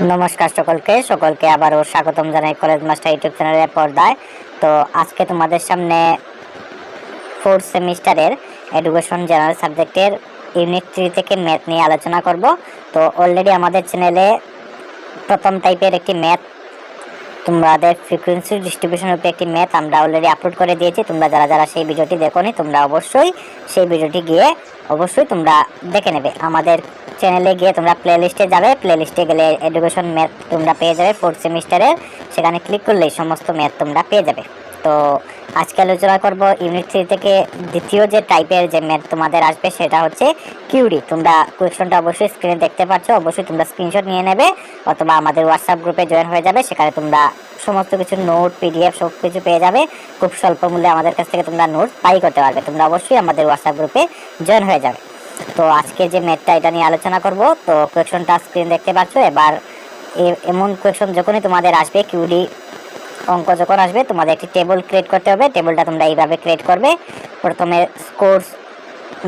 নমস্কার সকলকে আবারও স্বাগতম জানাই কলেজ মাস্টার ইউটিউব চ্যানেলের পর্দায়। তো আজকে তোমাদের সামনে ফোর্থ সেমিস্টারের এডুকেশন জেনারেল সাবজেক্টের ইউনিট 3 থেকে ম্যাথ নিয়ে আলোচনা করব। তো অলরেডি আমাদের চ্যানেলে প্রথম টাইপের একটি ম্যাথ, তোমাদের ফ্রিকোয়েন্সি ডিস্ট্রিবিউশনের উপরে একটি ম্যাথ আমরা অলরেডি আপলোড করে দিয়েছি। তোমরা যারা সেই ভিডিওটি দেখোনি তোমরা অবশ্যই সেই ভিডিওটি গিয়ে তোমরা দেখে নেবে। আমাদের চ্যানেলে গিয়ে তোমরা প্লেলিস্টে যাবে, প্লেলিস্টে গেলে এডুকেশন ম্যাথ তোমরা পেয়ে যাবে ফোর্থ সেমিস্টারের, সেখানে ক্লিক করলেই সমস্ত ম্যাথ তোমরা পেয়ে যাবে। তো আজকে আলোচনা করব ইউনিট 3 থেকে দ্বিতীয় যে টাইপের যে ম্যাথ তোমাদের আসবে সেটা হচ্ছে কিউডি। তোমরা কোয়েশ্চনটা অবশ্যই স্ক্রিনে দেখতে পাচ্ছ, অবশ্যই তোমরা স্ক্রিনশট নিয়ে নেবে অথবা আমাদের হোয়াটসঅ্যাপ গ্রুপে জয়েন হয়ে যাবে। সেখানে তোমরা সমস্ত কিছু নোট, পিডিএফ সব কিছু পেয়ে যাবে। খুব স্বল্প মূল্যে আমাদের কাছ থেকে তোমরা নোট বাই করতে পারবে। তোমরা অবশ্যই আমাদের হোয়াটসঅ্যাপ গ্রুপে জয়েন হয়ে যাবে। তো আজকে যে ম্যাথটা এটা নিয়ে আলোচনা করব। তো কোয়েশ্চনটা স্ক্রিন দেখতে পাচ্ছ। এবার এমন কোয়েশ্চন যখনই তোমাদের আসবে, কিউডি অঙ্ক যখন আসবে, তোমাদের একটি টেবিল ক্রিয়েট করতে হবে। টেবিলটা তোমরা এইভাবে ক্রিয়েট করবে। প্রথমে স্কোরস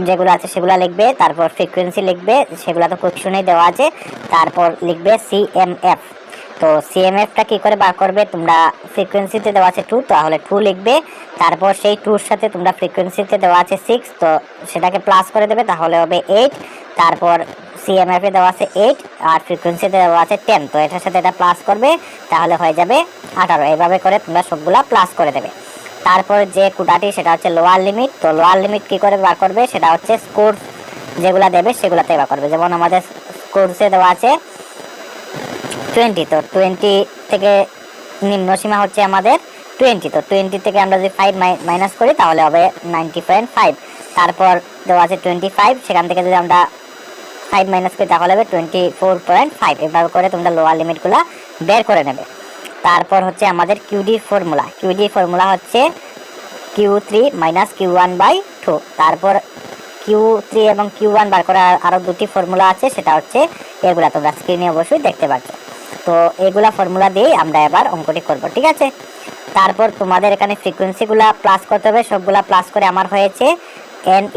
যেগুলো আছে সেগুলো লিখবে, তারপর ফ্রিকোয়েন্সি লিখবে, সেগুলো তো কোয়েশ্চনেই দেওয়া আছে। তারপর লিখবে সিএমএফ। তো সিএমএফটা কী করে বার করবে, তোমরা ফ্রিকোয়েন্সিতে দেওয়া আছে 2, তাহলে 2 লিখবে। তারপর সেই 2-র সাথে তোমরা ফ্রিকোয়েন্সিতে দেওয়া আছে 6, তো সেটাকে প্লাস করে দেবে, তাহলে হবে 8। তারপর সিএমএফে দেওয়া আছে 8 আর ফ্রিকোয়েন্সিতে দেওয়া আছে 10, তো এটার সাথে এটা প্লাস করবে, তাহলে হয়ে যাবে 18। এইভাবে করে তোমরা সবগুলা প্লাস করে দেবে। তারপর যে কোটাটি সেটা হচ্ছে লোয়ার লিমিট। তো লোয়ার লিমিট কী করে বার করবে, সেটা হচ্ছে স্কোর যেগুলো দেবে সেগুলোতে বার করবে। যেমন আমাদের স্কোরসে দেওয়া আছে 20, তো 20 থেকে নিম্ন সীমা হচ্ছে আমাদের 20। তো 20 থেকে আমরা যদি 5 মাইনাস করি তাহলে হবে 90.5। তারপর দেওয়া আছে 25, সেখান থেকে যদি আমরা 5 মাইনাস করি তাহলে হবে 24.5। এভাবে করে তোমরা লোয়ার লিমিটগুলো বের করে নেবে। তারপর হচ্ছে আমাদের কিউডি ফর্মুলা হচ্ছে Q3 মাইনাস Q1/2। তারপর Q3 এবং Q1 বার করার আরও দুটি ফর্মুলা আছে, সেটা হচ্ছে এগুলা তোমরা স্ক্রিনে অবশ্যই দেখতে পাচ্ছ। তো এগুলা ফর্মুলা দিয়েই আমরা এবার অঙ্কটি করব, ঠিক আছে। তারপর তোমাদের এখানে ফ্রিকোয়েন্সিগুলা প্লাস করতে হবে, সবগুলা প্লাস করে আমার হয়েছে n =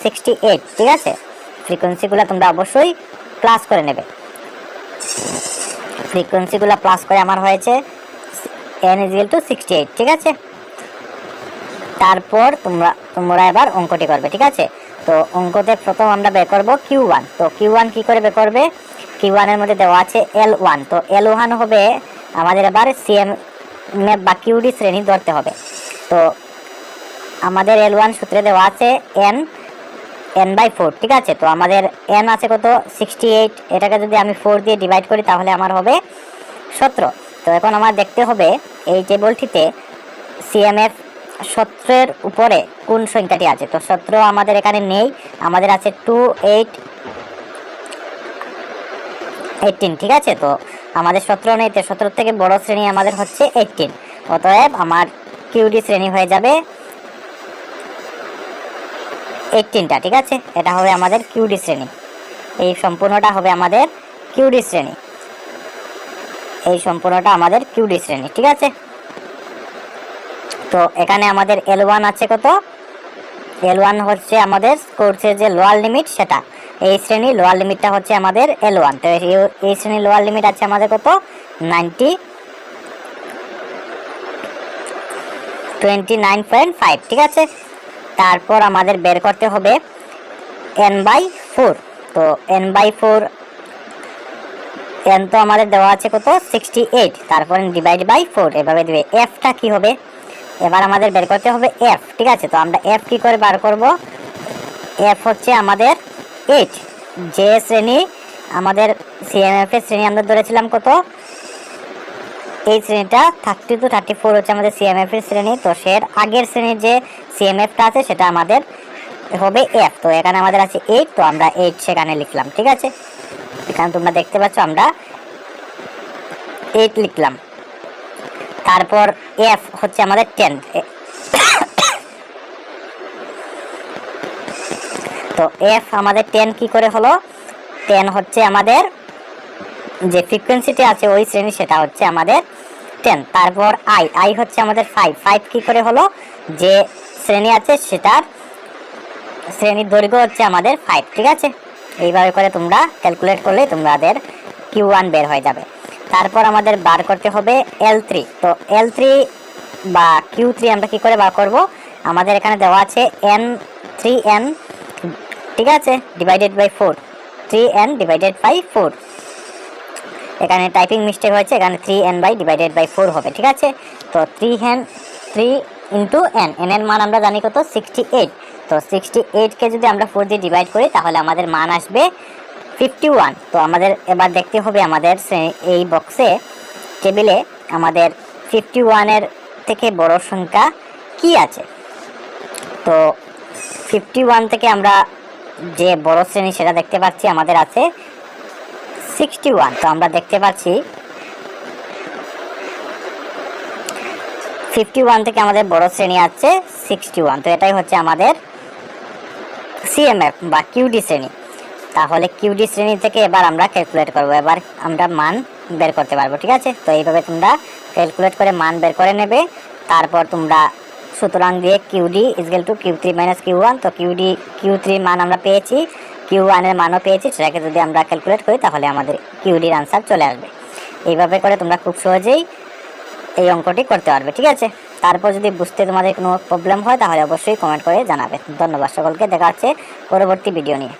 68, ঠিক আছে। ফ্রিকোয়েন্সিগুলা তোমরা অবশ্যই প্লাস করে নেবে। ফ্রিকোয়েন্সিগুলা প্লাস করে আমার হয়েছে n = 68, ঠিক আছে। তারপর তোমরা এবার অঙ্কটি করবে, ঠিক আছে। তো অঙ্কতে প্রথম আমরা বের করব Q1। তো Q1 কি করে বের করবে, Q1 এর মধ্যে দেওয়া আছে L1। তো L1 হবে আমাদের এবার সিএমএফ বা কিউডি শ্রেণী ধরতে হবে। তো আমাদের L1 সূত্রে দেওয়া আছে n/4, ঠিক আছে। তো আমাদের n আছে কত, 68। এটাকে যদি আমি 4 দিয়ে ডিভাইড করি তাহলে আমার হবে 17। তো এখন আমার দেখতে হবে এই টেবিলটিতে সিএমএফ 17-এর উপরে কোন সংখ্যাটি আছে। তো 17 আমাদের এখানে নেই, আমাদের আছে 2, 8, 18, ঠিক আছে। তো আমাদের 17 নেই, তো 17 থেকে বড় শ্রেণী আমাদের হচ্ছে 18। অতএব আমার কিউডি শ্রেণী হয়ে যাবে 18টা, ঠিক আছে। এটা হবে আমাদের কিউডি শ্রেণী। এই সম্পূর্ণটা হবে আমাদের কিউডি শ্রেণী। ঠিক আছে। তো এখানে আমাদের L1 আছে কত, L1 হচ্ছে আমাদের কোর্সের যে লোয়ার লিমিট সেটা। এই শ্রেণী লোয়ার লিমিটটা হচ্ছে আমাদের L1। তো এই শ্রেণীর লোয়ার লিমিট আছে আমাদের কত, 29.5, ঠিক আছে। তারপর আমাদের বের করতে হবে n/4। তো n/4, n তো আমাদের দেওয়া আছে কত, 68। তারপর ডিভাইড বাই 4 এভাবে দিবে। এফটা কি হবে, এবার আমাদের বের করতে হবে এফ, ঠিক আছে। তো আমরা এফ কি করে বার করব, এফ হচ্ছে আমাদের 8। যে শ্রেণী আমাদের সিএমএফ এর শ্রেণী আমরা ধরেছিলাম কত, এই শ্রেণীটা 30 to 34 হচ্ছে আমাদের সিএমএফ এর শ্রেণী। তো সের আগের শ্রেণীর যে সিএমএফটা আছে সেটা আমাদের হবে এফ। তো এখানে আমাদের আছে 8, তো আমরা 8 সেখানে লিখলাম, ঠিক আছে। এখানে তোমরা দেখতে পাচ্ছ আমরা 8 লিখলাম। তারপর এফ হচ্ছে আমাদের 10। তো এফ আমাদের 10 কি করে হলো, 10 হচ্ছে আমাদের যে ফ্রিকোয়েন্সিটি আছে ওই শ্রেণী, সেটা হচ্ছে আমাদের 10। তারপর আই হচ্ছে আমাদের 5 কি করে হলো, যে শ্রেণী আছে সেটার শ্রেণীর দৈর্ঘ্য হচ্ছে আমাদের 5, ঠিক আছে। এইভাবে করে তোমরা ক্যালকুলেট করলে তোমাদের Q1 বের হয়ে যাবে। তারপর আমাদের বার করতে হবে L3। তো L3 বা Q3 আমরা কি করে বার করব? আমাদের এখানে দেওয়া আছে n 3n, ঠিক আছে, divided by 4, 3n divided by 4। এখানে টাইপিং মিস্টেক হয়েছে, এখানে 3n বাই ডিভাইডেড বাই 4 হবে, ঠিক আছে। তো 3 ইন্টু n, n এর মান আমরা জানি কত, 68। তো 68কে যদি আমরা 4 দিয়ে ডিভাইড করি তাহলে আমাদের মান আসবে 51। তো আমাদের এবার দেখতে হবে আমাদের এই বক্সে টেবিলে আমাদের 51 এর থেকে বড় সংখ্যা কি আছে। তো 51 থেকে আমরা যে বড় শ্রেণী সেটা দেখতে পাচ্ছি আমাদের আছে 61। তো আমরা দেখতে পাচ্ছি 51 থেকে আমাদের বড় শ্রেণী আছে 61। তো এটাই হচ্ছে আমাদের CMF বা QD শ্রেণী। তাহলে QD শ্রেণী থেকে এবার আমরা ক্যালকুলেট করব, এবার আমরা মান বের করতে পারবো, ঠিক আছে। তো এইভাবে তোমরা ক্যালকুলেট করে মান বের করে নেবে। তারপর তোমরা সুতরাং দিয়ে QD = Q3 - Q1। তো Q3 মান আমরা পেয়েছি, Q1 এর মানও পেয়েছি, সেটাকে যদি আমরা ক্যালকুলেট করি তাহলে আমাদের QD এর আনসার চলে আসবে। এইভাবে করে তোমরা খুব সহজেই এই অঙ্কটি করতে পারবে, ঠিক আছে। তারপর যদি বুঝতে তোমাদের কোনো প্রবলেম হয় তাহলে অবশ্যই কমেন্ট করে জানাবে। ধন্যবাদ সকলকে, দেখা হচ্ছে পরবর্তী ভিডিও নিয়ে।